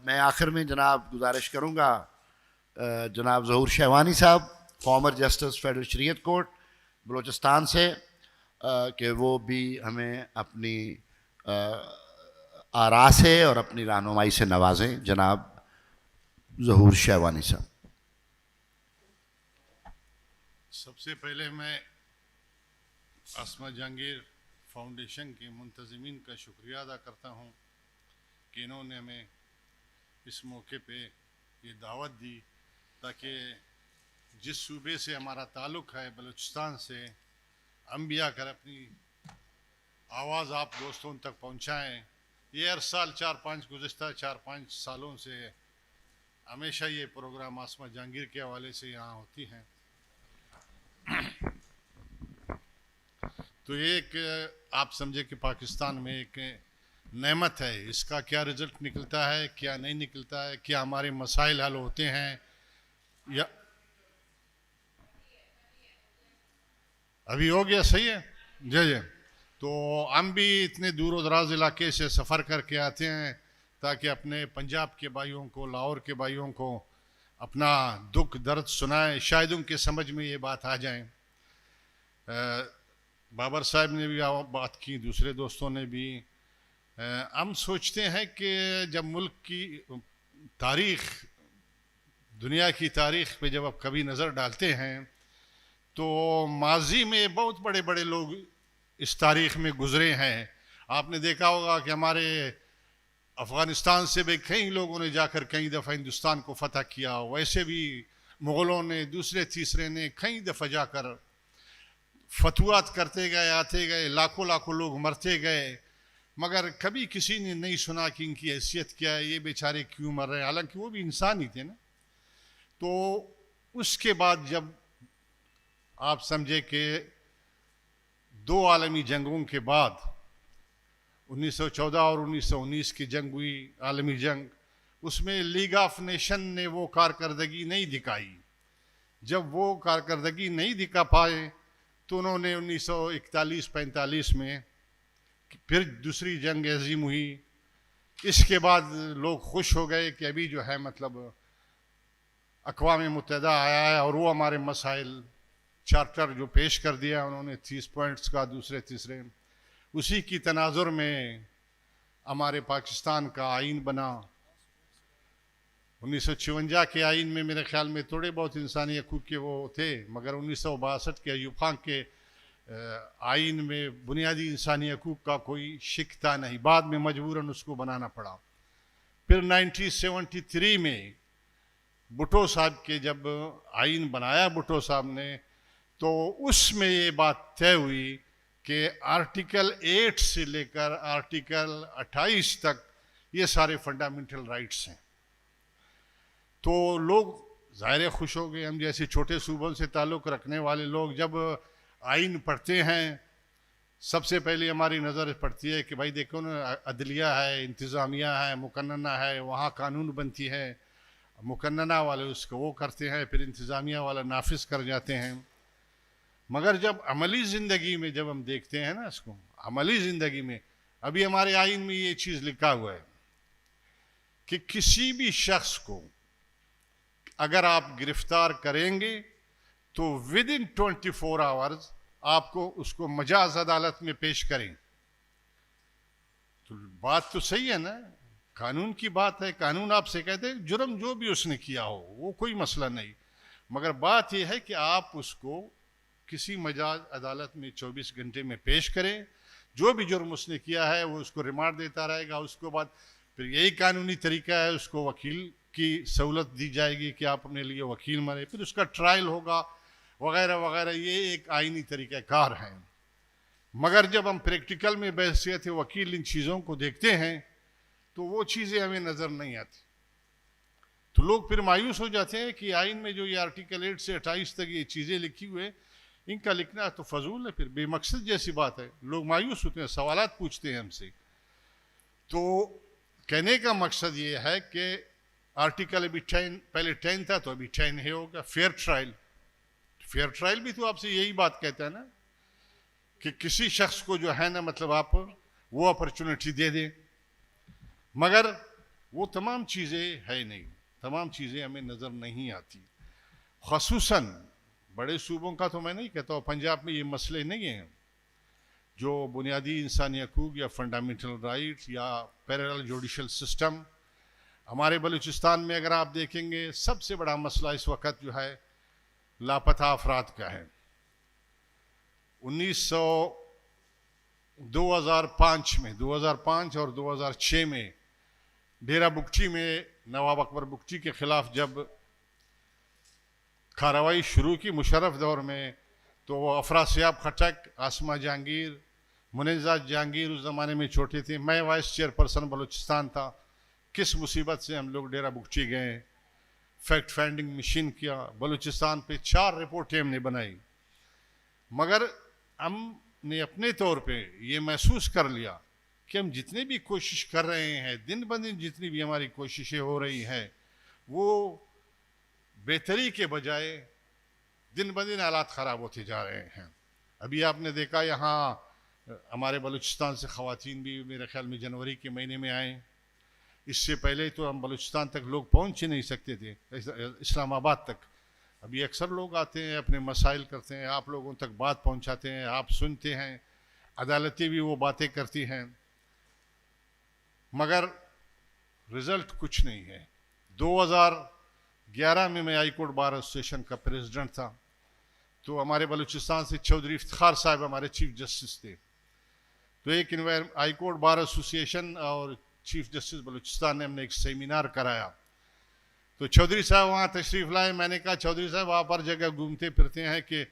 میں آخر میں جناب گزارش کروں گا جناب ظہور شہوانی صاحب فارمر جسٹس فیڈرل شریعت کورٹ بلوچستان سے کہ وہ بھی ہمیں اپنی آراء سے اور اپنی رہنمائی سے نوازیں. جناب ظہور شہوانی صاحب. سب سے پہلے میں عاصمہ جہانگیر فاؤنڈیشن کے منتظمین کا شکریہ ادا کرتا ہوں کہ انہوں نے ہمیں اس موقع پہ یہ دعوت دی تاکہ جس صوبے سے ہمارا تعلق ہے بلوچستان سے ہم بھی آ کر اپنی آواز آپ دوستوں تک پہنچائیں. یہ ہر سال گزشتہ 4-5 سالوں سے ہمیشہ یہ پروگرام عاصمہ جہانگیر کے حوالے سے یہاں ہوتی ہیں. تو ایک آپ سمجھے کہ پاکستان میں ایک نعمت ہے. اس کا کیا رزلٹ نکلتا ہے کیا نہیں نکلتا ہے, کیا ہمارے مسائل حل ہوتے ہیں یا ابھی ہو گیا صحیح ہے جی. تو ہم بھی اتنے دور و دراز علاقے سے سفر کر کے آتے ہیں تاکہ اپنے پنجاب کے بھائیوں کو لاہور کے بھائیوں کو اپنا دکھ درد سنائیں, شاید ان کے سمجھ میں یہ بات آ جائیں. بابر صاحب نے بھی بات کی, دوسرے دوستوں نے بھی. ہم سوچتے ہیں کہ جب ملک کی تاریخ دنیا کی تاریخ پہ جب آپ کبھی نظر ڈالتے ہیں تو ماضی میں بہت بڑے بڑے لوگ اس تاریخ میں گزرے ہیں. آپ نے دیکھا ہوگا کہ ہمارے افغانستان سے بھی کئی لوگوں نے جا کر کئی دفعہ ہندوستان کو فتح کیا, ویسے بھی مغلوں نے دوسرے تیسرے نے کئی دفعہ جا کر فتوحات کرتے گئے, آتے گئے, لاکھوں لاکھوں لوگ مرتے گئے, مگر کبھی کسی نے نہیں سنا کہ ان کی حیثیت کیا ہے, یہ بیچارے کیوں مر رہے ہیں, حالانکہ وہ بھی انسان ہی تھے نا. تو اس کے بعد جب آپ سمجھے کہ 2 عالمی جنگوں کے بعد 1914 اور 1919 کی جنگ ہوئی, عالمی جنگ, اس میں لیگ آف نیشن نے وہ کارکردگی نہیں دکھائی. جب وہ کارکردگی نہیں دکھا پائے تو انہوں نے 1941-45 میں پھر دوسری جنگ عظیم ہوئی. اس کے بعد لوگ خوش ہو گئے کہ ابھی جو ہے مطلب اقوام متحدہ آیا ہے اور وہ ہمارے مسائل چارٹر جو پیش کر دیا انہوں نے 30 پوائنٹس کا, دوسرے تیسرے, اسی کی تناظر میں ہمارے پاکستان کا آئین بنا. 1956 کے آئین میں میرے خیال میں تھوڑے بہت انسانی حقوق کے وہ تھے, مگر 1962 کے ایوب خان کے آئین میں بنیادی انسانی حقوق کا کوئی شک تھا نہیں. بعد میں مجبوراً اس کو بنانا پڑا. پھر 1973 میں بھٹو صاحب کے جب آئین بنایا بھٹو صاحب نے, تو اس میں یہ بات طے ہوئی کہ آرٹیکل 8 سے لے کر آرٹیکل 28 تک یہ سارے فنڈامنٹل رائٹس ہیں. تو لوگ ظاہر خوش ہو گئے. ہم جیسے چھوٹے صوبوں سے تعلق رکھنے والے لوگ جب آئین پڑھتے ہیں, سب سے پہلے ہماری نظر پڑتی ہے کہ بھائی دیکھو نا, عدلیہ ہے, انتظامیہ ہے, مقننہ ہے, وہاں قانون بنتی ہے, مقننہ والے اس کو وہ کرتے ہیں, پھر انتظامیہ والا نافذ کر جاتے ہیں. مگر جب عملی زندگی میں جب ہم دیکھتے ہیں نا اس کو, عملی زندگی میں ابھی ہمارے آئین میں یہ چیز لکھا ہوا ہے کہ کسی بھی شخص کو اگر آپ گرفتار کریں گے تو within 24 hours آپ کو اس کو مجاز عدالت میں پیش کریں. تو بات تو صحیح ہے نا, قانون کی بات ہے. قانون آپ سے کہتے ہیں جرم جو بھی اس نے کیا ہو وہ کوئی مسئلہ نہیں, مگر بات یہ ہے کہ آپ اس کو کسی مجاز عدالت میں 24 گھنٹے میں پیش کریں. جو بھی جرم اس نے کیا ہے وہ اس کو ریمانڈ دیتا رہے گا. اس کے بعد پھر یہی قانونی طریقہ ہے, اس کو وکیل کی سہولت دی جائے گی کہ آپ اپنے لیے وکیل مرے, پھر اس کا ٹرائل ہوگا وغیرہ وغیرہ. یہ ایک آئینی طریقہ کار ہے. مگر جب ہم پریکٹیکل میں بحیثیت وکیل ان چیزوں کو دیکھتے ہیں تو وہ چیزیں ہمیں نظر نہیں آتی. تو لوگ پھر مایوس ہو جاتے ہیں کہ آئین میں جو یہ آرٹیکل 8 سے 28 تک یہ چیزیں لکھی ہوئے, ان کا لکھنا تو فضول ہے, پھر بے مقصد جیسی بات ہے. لوگ مایوس ہوتے ہیں, سوالات پوچھتے ہیں ہم سے. تو کہنے کا مقصد یہ ہے کہ آرٹیکل ابھی 10 پہلے 10 تھا تو ابھی 10 ہے ہوگا. فیئر ٹرائل, فیئر ٹرائل بھی تو آپ سے یہی بات کہتا ہے نا کہ کسی شخص کو جو ہے نا مطلب آپ وہ اپرچونٹی دے دیں. مگر وہ تمام چیزیں ہے نہیں، تمام چیزیں ہمیں نظر نہیں آتی. خصوصاً بڑے صوبوں کا تو میں نہیں کہتا ہوں، پنجاب میں یہ مسئلے نہیں ہیں جو بنیادی انسانی حقوق یا فنڈامنٹل رائٹ یا پیرالل جوڈیشل سسٹم. ہمارے بلوچستان میں اگر آپ دیکھیں گے سب سے بڑا مسئلہ اس وقت جو ہے لاپتہ افراد کا ہے. 2005 اور 2006 میں ڈیرہ بگٹی میں نواب اکبر بگٹی کے خلاف جب کارروائی شروع کی مشرف دور میں، تو وہ افراسیاب خٹک، آسمہ جہانگیر، منیزہ جہانگیر اس زمانے میں چھوٹے تھے، میں وائس چیئر پرسن بلوچستان تھا. کس مصیبت سے ہم لوگ ڈیرہ بگٹی گئے، فیکٹ فائنڈنگ مشین کیا، بلوچستان پہ 4 رپورٹیں ہم نے بنائی. مگر ہم نے اپنے طور پہ یہ محسوس کر لیا کہ ہم جتنے بھی کوشش کر رہے ہیں، دن بدن جتنی بھی ہماری کوششیں ہو رہی ہیں، وہ بہتری کے بجائے دن بدن حالات خراب ہوتے جا رہے ہیں. ابھی آپ نے دیکھا یہاں ہمارے بلوچستان سے خواتین بھی میرے خیال میں جنوری کے مہینے میں آئیں. اس سے پہلے تو ہم بلوچستان تک لوگ پہنچ ہی نہیں سکتے تھے، اسلام آباد تک. ابھی اکثر لوگ آتے ہیں، اپنے مسائل کرتے ہیں، آپ لوگوں تک بات پہنچاتے ہیں، آپ سنتے ہیں، عدالتیں بھی وہ باتیں کرتی ہیں، مگر رزلٹ کچھ نہیں ہے. 2011 میں میں ہائی کورٹ بار ایسوسیشن کا پریزیڈنٹ تھا، تو ہمارے بلوچستان سے چودھری افتخار صاحب ہمارے چیف جسٹس تھے. تو ایک ہائی کورٹ بار ایسوسیشن اور چیف جسٹس بلوچستان نے ہم نے ایک سیمینار کرایا. تو چودھری صاحب وہاں تشریف لائے. میں نے کہا چودھری صاحب آپ ہر جگہ گھومتے پھرتے ہیں کہ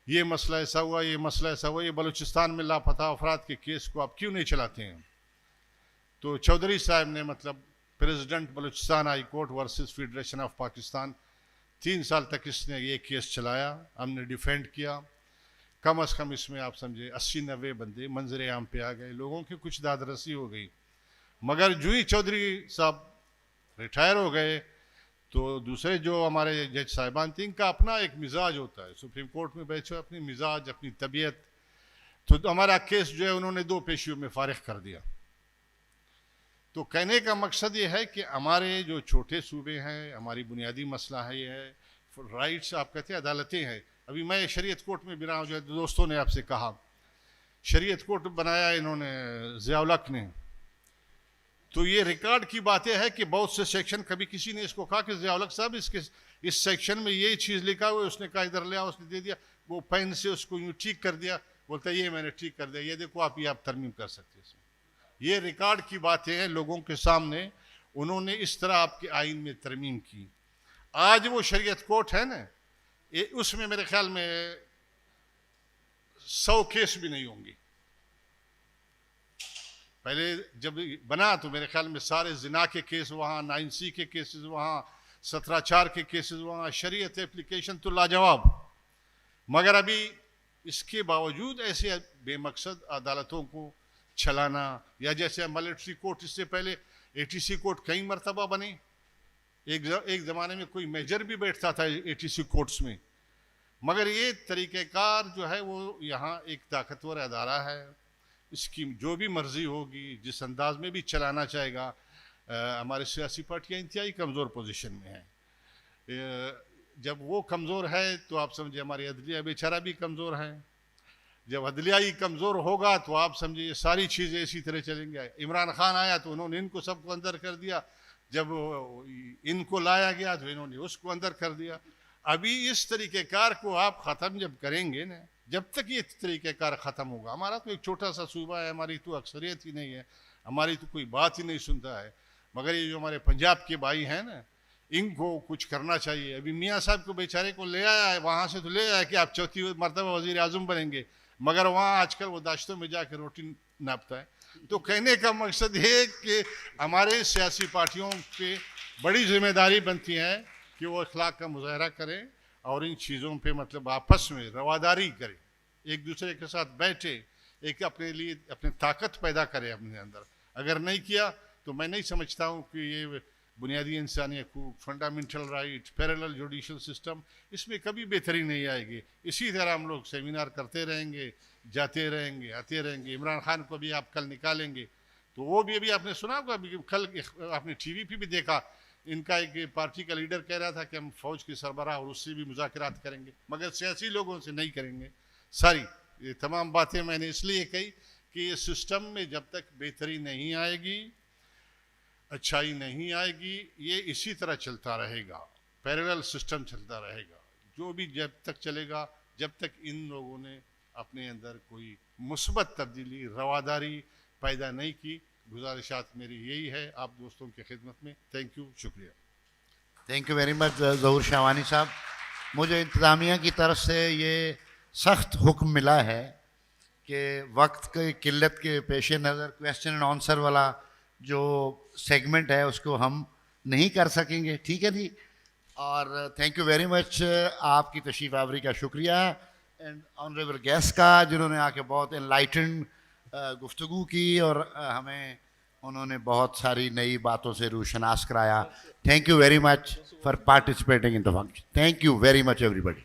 یہ مسئلہ ایسا ہوا، یہ مسئلہ ایسا ہوا، یہ بلوچستان میں لاپتہ افراد کے کیس کو آپ کیوں نہیں چلاتے ہیں؟ تو چودھری صاحب نے president Balochistan high court versus federation of Pakistan 3 سال تک اس نے یہ کیس چلایا، ہم نے ڈیفینڈ کیا. کم از کم اس میں آپ سمجھے 80-90 بندے منظر عام پہ آ گئے، لوگوں کی کچھ داد رسی ہو گئی. مگر جو ہی چودھری صاحب ریٹائر ہو گئے تو دوسرے جو ہمارے جج صاحبان تھے، ان کا اپنا ایک مزاج ہوتا ہے، سپریم کورٹ میں بیٹھے اپنی مزاج، اپنی طبیعت. تو ہمارا کیس جو ہے انہوں نے 2 پیشیوں میں فارغ کر دیا. تو کہنے کا مقصد یہ ہے کہ ہمارے جو چھوٹے صوبے ہیں، ہماری بنیادی مسئلہ ہے یہ ہے رائٹس، آپ کہتے ہیں عدالتیں ہیں. ابھی میں شریعت کورٹ میں بنا جو ہے دوستوں نے آپ سے کہا، شریعت کورٹ بنایا انہوں نے ضیاء الحق نے. تو یہ ریکارڈ کی باتیں ہے کہ بہت سے سیکشن، کبھی کسی نے اس کو کہا کہ ضیاء الحق صاحب اس سیکشن میں یہ چیز لکھا ہوا ہے، اس نے کہا ادھر لیا، اس نے دے دیا، وہ پین سے اس کو یوں ٹھیک کر دیا، بولتا ہے یہ میں نے ٹھیک کر دیا، یہ دیکھو آپ ترمیم کر سکتے ہیں اس میں. یہ ریکارڈ کی باتیں ہیں لوگوں کے سامنے، انہوں نے اس طرح آپ کے آئین میں ترمیم کی. آج وہ شریعت کورٹ ہے نا، اس میں میرے خیال میں 100 کیس بھی نہیں ہوں گے. پہلے جب بنا تو میرے خیال میں سارے زنا کے کیس وہاں، 9C کے کیسز وہاں، 17(4) کے کیسز وہاں، شریعت اپلیکیشن تو لاجواب. مگر ابھی اس کے باوجود ایسے بے مقصد عدالتوں کو چلانا، یا جیسے ملٹری کورٹ، اس سے پہلے ATC کورٹ کئی مرتبہ بنے. ایک زمانے میں کوئی میجر بھی بیٹھتا تھا ATC کورٹس میں. مگر یہ طریقہ کار جو ہے وہ یہاں ایک طاقتور ادارہ ہے، اس کی جو بھی مرضی ہوگی، جس انداز میں بھی چلانا چاہے گا. ہمارے سیاسی پارٹیاں انتہائی کمزور پوزیشن میں ہیں. جب وہ کمزور ہے تو آپ سمجھے ہماری عدلیہ بیچارہ بھی کمزور ہے. جب عدلیہ ہی کمزور ہوگا تو آپ سمجھے یہ ساری چیزیں اسی طرح چلیں گے. عمران خان آیا تو انہوں نے ان کو سب کو اندر کر دیا، جب ان کو لایا گیا تو انہوں نے اس کو اندر کر دیا. ابھی اس طریقہ کار کو آپ ختم جب کریں گے نا، جب تک یہ طریقہ کار ختم ہوگا، ہمارا تو ایک چھوٹا سا صوبہ ہے، ہماری تو اکثریت ہی نہیں ہے، ہماری تو کوئی بات ہی نہیں سنتا ہے. مگر یہ جو ہمارے پنجاب کے بھائی ہیں نا، ان کو کچھ کرنا چاہیے. ابھی میاں صاحب کو بیچارے کو لے آیا ہے وہاں سے، تو لے آیا کہ آپ 4تھی مرتبہ وزیر اعظم بنیں گے، مگر وہاں آج کل وہ داشتوں میں جا کے روٹی ناپتا ہے. تو کہنے کا مقصد ہے کہ ہمارے سیاسی پارٹیوں پہ بڑی ذمہ داری بنتی ہے کہ وہ اخلاق کا مظاہرہ کریں اور ان چیزوں پہ آپس میں رواداری کریں، ایک دوسرے کے ساتھ بیٹھے، ایک اپنے لیے اپنے طاقت پیدا کرے اپنے اندر. اگر نہیں کیا تو میں نہیں سمجھتا ہوں کہ یہ بنیادی انسانی حقوق، fundamental right, parallel judicial system, اس میں کبھی بہتری نہیں آئے گی. اسی طرح ہم لوگ سیمینار کرتے رہیں گے، جاتے رہیں گے، آتے رہیں گے. عمران خان کو بھی آپ کل نکالیں گے تو وہ بھی ابھی آپ نے سنا ہوگا, ابھی کل آپ نے ٹی وی پہ بھی دیکھا, ان کا ایک پارٹی کا لیڈر کہہ رہا تھا کہ ہم فوج کے سربراہ اور اس سے بھی مذاکرات کریں گے, مگر سیاسی لوگوں سے نہیں کریں گے. ساری یہ تمام باتیں میں نے اس لیے کہی کہ یہ سسٹم میں جب تک بہتری نہیں آئے گی, اچھائی نہیں آئے گی, یہ اسی طرح چلتا رہے گا, پیرالل سسٹم چلتا رہے گا. جو بھی جب تک چلے گا, جب تک ان لوگوں نے اپنے اندر کوئی مثبت تبدیلی, رواداری پیدا نہیں کی. گزارشات میری یہی ہے آپ دوستوں کی خدمت میں. تھینک یو, شکریہ. تھینک یو ویری مچ ظہور شہوانی صاحب. مجھے انتظامیہ کی طرف سے یہ سخت حکم ملا ہے کہ وقت کی قلت کے پیش نظر کویسچن اینڈ آنسر والا جو سیگمنٹ ہے اس کو ہم نہیں کر سکیں گے. ٹھیک ہے جی. اور تھینک یو ویری مچ آپ کی تشریف آوری کا شکریہ, اینڈ آنریبل گیسٹ کا, جنہوں نے آ کے بہت انلائٹنڈ گفتگو کی اور ہمیں انہوں نے بہت ساری نئی باتوں سے روشناس کرایا. Thank you very much for participating in the function. Thank you very much every body.